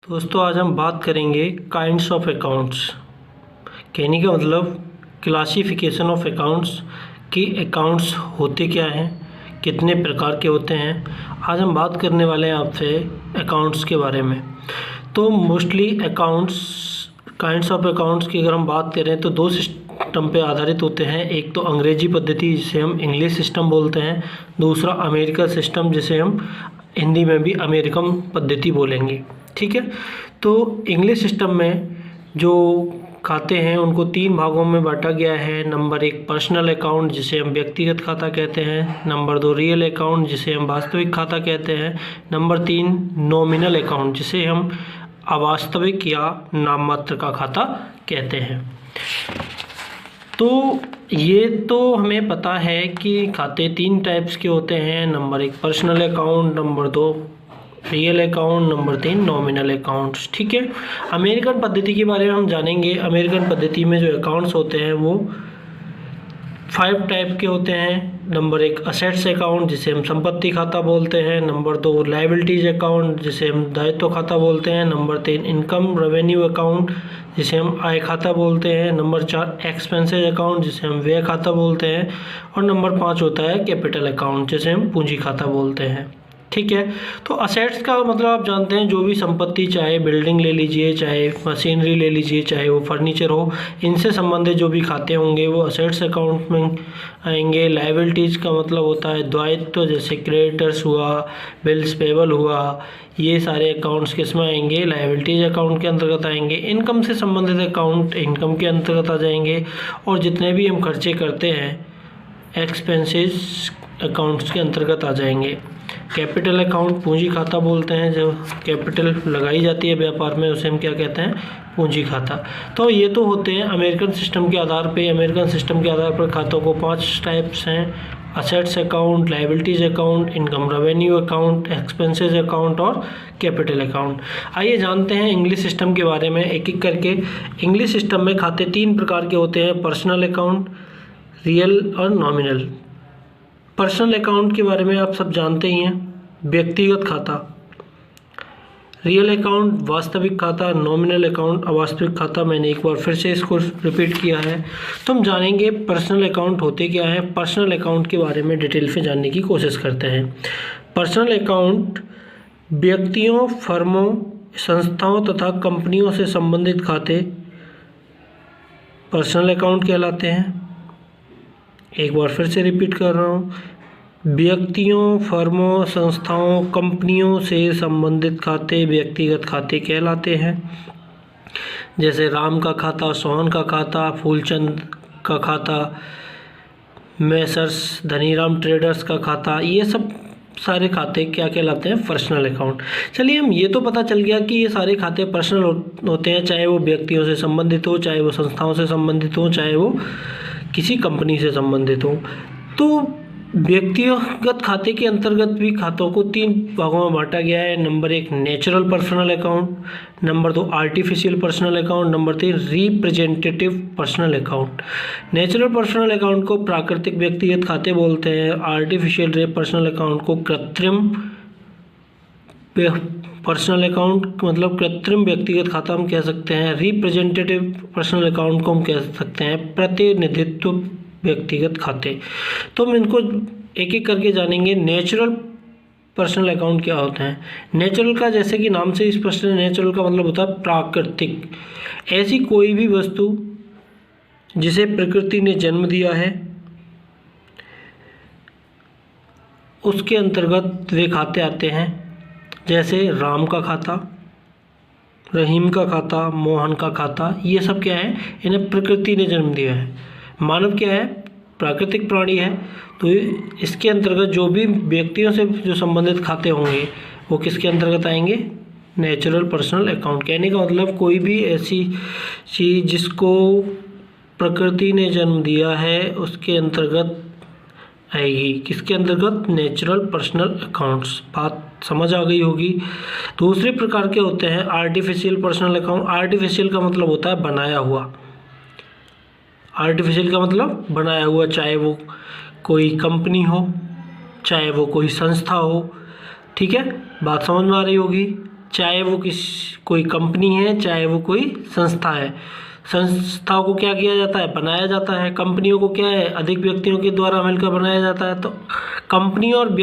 दोस्तों आज हम बात करेंगे काइंड्स ऑफ अकाउंट्स। कहने का मतलब क्लासिफिकेशन ऑफ अकाउंट्स कि अकाउंट्स होते क्या हैं, कितने प्रकार के होते हैं। आज हम बात करने वाले हैं आपसे अकाउंट्स के बारे में। तो mostly accounts, kinds of accounts की अगर हम बात करें तो दो सिस्टम पे आधारित होते हैं। एक तो अंग्रेजी पद्धति जिसे हम इंग्लिश सिस्टम बोलते हैं, दूसरा अमेरिकन सिस्टम जिसे हम हिंदी में भी अमेरिकन पद्धति बोलेंगे। ठीक है, तो इंग्लिश सिस्टम में जो खाते हैं उनको 3 भागों में बांटा गया है। नंबर 1 पर्सनल अकाउंट जिसे हम व्यक्तिगत खाता कहते हैं। नंबर 2 रियल अकाउंट जिसे हम वास्तविक खाता कहते हैं। नंबर 3 नॉमिनल अकाउंट जिसे हम अवास्तविक या नाममात्र का खाता कहते हैं। तो ये तो हमें पता है कि खाते 3 टाइप्स के होते हैं। Number 1 personal account, number 2 real account, number 3 nominal accounts. ठीक है, अमेरिकन पद्धति के बारे में हम जानेंगे। अमेरिकन पद्धति में जो अकाउंट्स होते हैं वो 5 टाइप के होते हैं। नंबर 1 असेट्स अकाउंट जिसे हम संपत्ति खाता बोलते हैं। नंबर 2 लायबिलिटीज अकाउंट जिसे हम दायित्व खाता बोलते हैं। नंबर 3 इनकम रेवेन्यू अकाउंट जिसे हम आय खाता बोलते हैं। नंबर 4 एक्सपेंसेज अकाउंट जिसे हम व्यय खाता बोलते हैं। और नंबर 5 होता है कैपिटल अकाउंट जिसे हम पूंजी खाता बोलते हैं। ठीक है, तो असेट्स का मतलब आप जानते हैं जो भी संपत्ति, चाहे बिल्डिंग ले लीजिए, चाहे मशीनरी ले लीजिए, चाहे वो फर्नीचर हो, इनसे संबंधित जो भी खाते होंगे वो असेट्स अकाउंट में आएंगे। लायबिलिटीज़ का मतलब होता है दायित्व, जैसे क्रेडिटर्स हुआ, बिल्स पेबल हुआ, ये सारे अकाउंट्स किस में आएंगे? लायबिलिटीज अकाउंट के अंतर्गत आएंगे। इनकम से संबंधित अकाउंट इनकम के अंतर्गत आ जाएंगे। और जितने भी हम खर्चे करते हैं एक्सपेंसेस अकाउंट्स के अंतर्गत आ जाएंगे। कैपिटल अकाउंट पूंजी खाता बोलते हैं, जो कैपिटल लगाई जाती है व्यापार में उसे हम क्या कहते हैं? पूंजी खाता। तो ये तो होते हैं अमेरिकन सिस्टम के आधार पे। अमेरिकन सिस्टम के आधार पर खातों को 5 टाइप्स हैं: assets account, liabilities account, income revenue account, expenses account और कैपिटल अकाउंट। आइए जानते हैं इंग्लिश सिस्टम के बारे में एक एक करके। इंग्लिश सिस्टम में खाते 3 प्रकार के होते हैं: पर्सनल अकाउंट, रियल और नॉमिनल। पर्सनल अकाउंट के बारे में आप सब जानते ही हैं, व्यक्तिगत खाता। रियल अकाउंट वास्तविक खाता, नॉमिनल अकाउंट अवास्तविक खाता। मैंने एक बार फिर से इसको रिपीट किया है। तो हम जानेंगे पर्सनल अकाउंट होते क्या हैं। पर्सनल अकाउंट के बारे में डिटेल से जानने की कोशिश करते हैं। पर्सनल अकाउंट व्यक्तियों, फर्मों, संस्थाओं तथा कंपनियों से संबंधित खाते पर्सनल अकाउंट कहलाते हैं। एक बार फिर से रिपीट कर रहा हूँ, व्यक्तियों, फर्मों, संस्थाओं, कंपनियों से संबंधित खाते व्यक्तिगत खाते कहलाते हैं। जैसे राम का खाता, सोहन का खाता, फूलचंद का खाता, मैसर्स धनीराम ट्रेडर्स का खाता, ये सब सारे खाते क्या कहलाते हैं? Personal account. चलिए, हम ये तो पता चल गया कि ये सारे खाते पर्सनल होते हैं, चाहे वो व्यक्तियों से संबंधित हो, चाहे वो संस्थाओं से संबंधित हो, चाहे वो किसी कंपनी से संबंधित हो। तो व्यक्तिगत खाते के अंतर्गत भी खातों को 3 भागों में बांटा गया है। Number 1 natural personal account, number 2 artificial personal account, number 3 representative personal account. Natural personal account को प्राकृतिक व्यक्तिगत खाते बोलते हैं। आर्टिफिशियल पर्सनल अकाउंट को कृत्रिम पर्सनल अकाउंट मतलब कृत्रिम व्यक्तिगत खाता हम कह सकते हैं। रिप्रेजेंटेटिव पर्सनल अकाउंट को हम कह सकते हैं प्रतिनिधित्व व्यक्तिगत खाते। तो हम इनको एक एक करके जानेंगे। नेचुरल पर्सनल अकाउंट क्या होता है? नेचुरल का जैसे कि नाम से स्पष्ट है, नेचुरल का मतलब होता है प्राकृतिक। ऐसी कोई भी वस्तु जिसे प्रकृति ने जन्म दिया है उसके अंतर्गत वे खाते आते हैं। जैसे राम का खाता, रहीम का खाता, मोहन का खाता, ये सब क्या है? इन्हें प्रकृति ने जन्म दिया है। मानव क्या है? प्राकृतिक प्राणी है। तो इसके अंतर्गत जो भी व्यक्तियों से जो संबंधित खाते होंगे वो किसके अंतर्गत आएंगे? Natural personal account. कहने का मतलब कोई भी ऐसी चीज़ जिसको प्रकृति ने जन्म दिया है उसके अंतर्गत आएगी। किसके अंतर्गत? Natural personal accounts. बात समझ आ गई होगी। दूसरे प्रकार के होते हैं आर्टिफिशियल पर्सनल अकाउंट। आर्टिफिशियल का मतलब होता है बनाया हुआ। आर्टिफिशियल का मतलब बनाया हुआ, चाहे वो कोई कंपनी हो, चाहे वो कोई संस्था हो। ठीक है, बात समझ में आ रही होगी। चाहे वो कोई कंपनी है, चाहे वो कोई संस्था है। संस्थाओं को क्या किया जाता है, बनाया जाता है। कंपनियों को क्या है, अधिक व्यक्तियों के द्वारा मिलकर बनाया जाता है। तो कंपनी और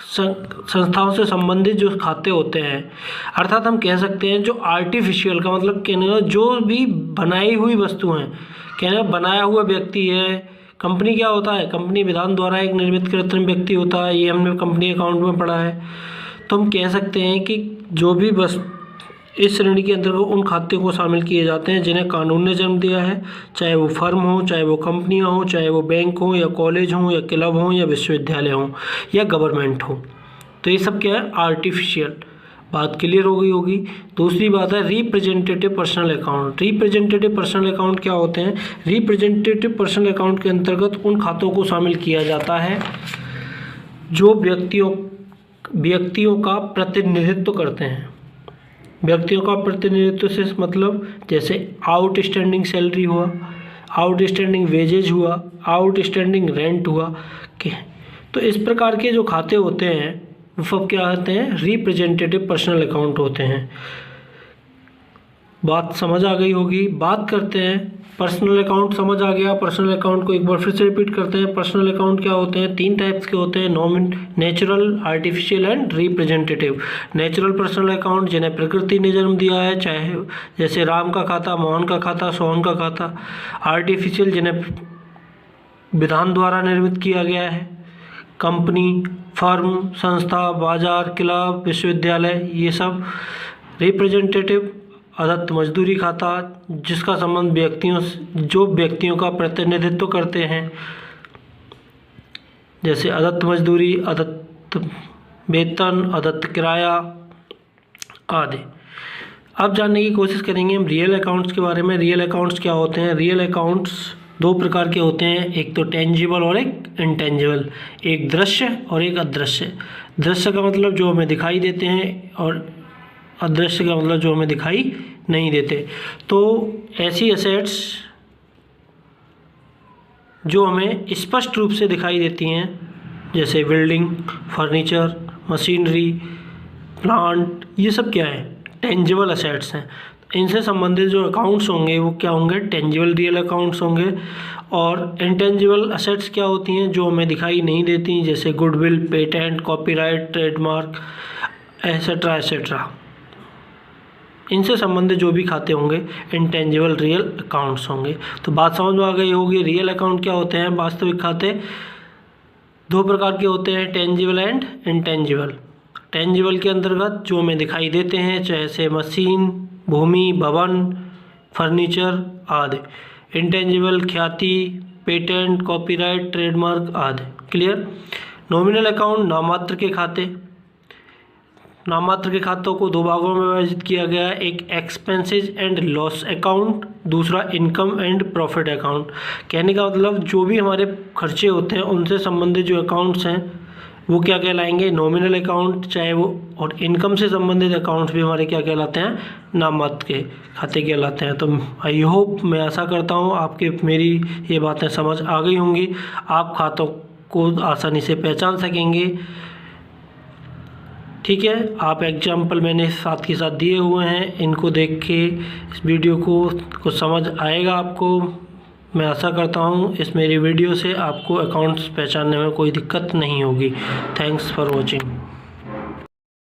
संस्थाओं से संबंधित जो खाते होते हैं, अर्थात हम कह सकते हैं जो आर्टिफिशियल का मतलब कहने का जो भी बनाई हुई वस्तु हैं, कहने बनाया हुआ व्यक्ति है। कंपनी क्या होता है, कंपनी विधान द्वारा एक निर्मित कृत्रिम व्यक्ति होता है, ये हमने कंपनी अकाउंट में पढ़ा है। तो हम कह सकते हैं कि जो भी बस इस श्रेणी के अंतर्गत उन खातों को शामिल किए जाते हैं जिन्हें कानून ने जन्म दिया है, चाहे वो फर्म हो, चाहे वो कंपनियां हो, चाहे वो बैंक हो या कॉलेज हो या क्लब हो या विश्वविद्यालय हो या गवर्नमेंट हो। तो ये सब क्या है, आर्टिफिशियल। बात क्लियर हो गई होगी। दूसरी बात है representative personal account. Representative personal account क्या होते हैं, रिप्रेजेंटेटिव पर्सनल अकाउंट के अंतर्गत उन खातों को शामिल किया जाता है जो व्यक्तियों का प्रतिनिधित्व करते हैं। व्यक्तियों का प्रतिनिधित्व से मतलब जैसे आउटस्टैंडिंग सैलरी हुआ, आउटस्टैंडिंग वेजेज हुआ, आउटस्टैंडिंग रेंट हुआ। तो इस प्रकार के जो खाते होते हैं वो सब क्या होते हैं, रिप्रेजेंटेटिव पर्सनल अकाउंट होते हैं। बात समझ आ गई होगी। बात करते हैं पर्सनल अकाउंट, समझ आ गया। पर्सनल अकाउंट को एक बार फिर से रिपीट करते हैं। पर्सनल अकाउंट क्या होते हैं, 3 टाइप्स के होते हैं, natural, artificial and representative. Natural personal account जिन्हें प्रकृति ने जन्म दिया है, चाहे जैसे राम का खाता, मोहन का खाता, सोहन का खाता। आर्टिफिशियल जिन्हें विधान द्वारा निर्मित किया गया है, कंपनी, फर्म, संस्था, बाजार, क्लब, विश्वविद्यालय, ये सब। रिप्रेजेंटेटिव अदत्त मजदूरी खाता जिसका संबंध व्यक्तियों का प्रतिनिधित्व करते हैं, जैसे अदत्त मजदूरी, अदत्त वेतन, अदत्त किराया आदि। अब जानने की कोशिश करेंगे हम रियल अकाउंट्स के बारे में। रियल अकाउंट्स क्या होते हैं। रियल अकाउंट्स 2 प्रकार के होते हैं, एक तो टेंजिबल और एक इनटेंजिबल, एक दृश्य और एक अदृश्य। दृश्य का मतलब जो हमें दिखाई देते हैं और अदृश्य का मतलब जो हमें दिखाई नहीं देते। तो ऐसी एसेट्स जो हमें स्पष्ट रूप से दिखाई देती हैं, जैसे बिल्डिंग, फर्नीचर, मशीनरी, प्लांट, ये सब क्या है, टेंजिबल एसेट्स हैं। इनसे संबंधित जो अकाउंट्स होंगे वो क्या होंगे, टेंजिबल रियल अकाउंट्स होंगे। और इंटेंजिबल एसेट्स क्या होती हैं, जो हमें दिखाई नहीं देती, जैसे goodwill, patent, copyright, trademark, etcetera etcetera. इनसे संबंधित जो भी खाते होंगे इंटेंजिबल रियल अकाउंट्स होंगे। तो बात समझ में आ गई होगी। रियल अकाउंट क्या होते हैं, वास्तविक खाते 2 प्रकार के होते हैं, टेंजिबल एंड इंटेंजिबल। टेंजिबल के अंतर्गत जो हमें दिखाई देते हैं, जैसे मशीन, भूमि, भवन, फर्नीचर आदि। इंटेंजिबल ख्याति, पेटेंट, कॉपीराइट, ट्रेडमार्क आदि। क्लियर। नॉमिनल अकाउंट नाममात्र के खाते। नाममात्र के खातों को 2 भागों में विभाजित किया गया है, एक एक्सपेंसेस एंड लॉस अकाउंट, दूसरा इनकम एंड प्रॉफिट अकाउंट। कहने का मतलब जो भी हमारे खर्चे होते हैं उनसे संबंधित जो अकाउंट्स हैं वो क्या कहलाएंगे, नॉमिनल अकाउंट, चाहे वो, और इनकम से संबंधित अकाउंट्स भी हमारे क्या कहलाते हैं, नाममात्र के खाते कहलाते हैं। तो आई होप, मैं आशा करता हूँ आपके मेरी ये बातें समझ आ गई होंगी, आप खातों को आसानी से पहचान सकेंगे। ठीक है, आप एग्जाम्पल मैंने साथ के साथ दिए हुए हैं, इनको देख के इस वीडियो को कुछ समझ आएगा आपको। मैं आशा करता हूँ इस मेरी वीडियो से आपको अकाउंट्स पहचानने में कोई दिक्कत नहीं होगी। Thanks for watching.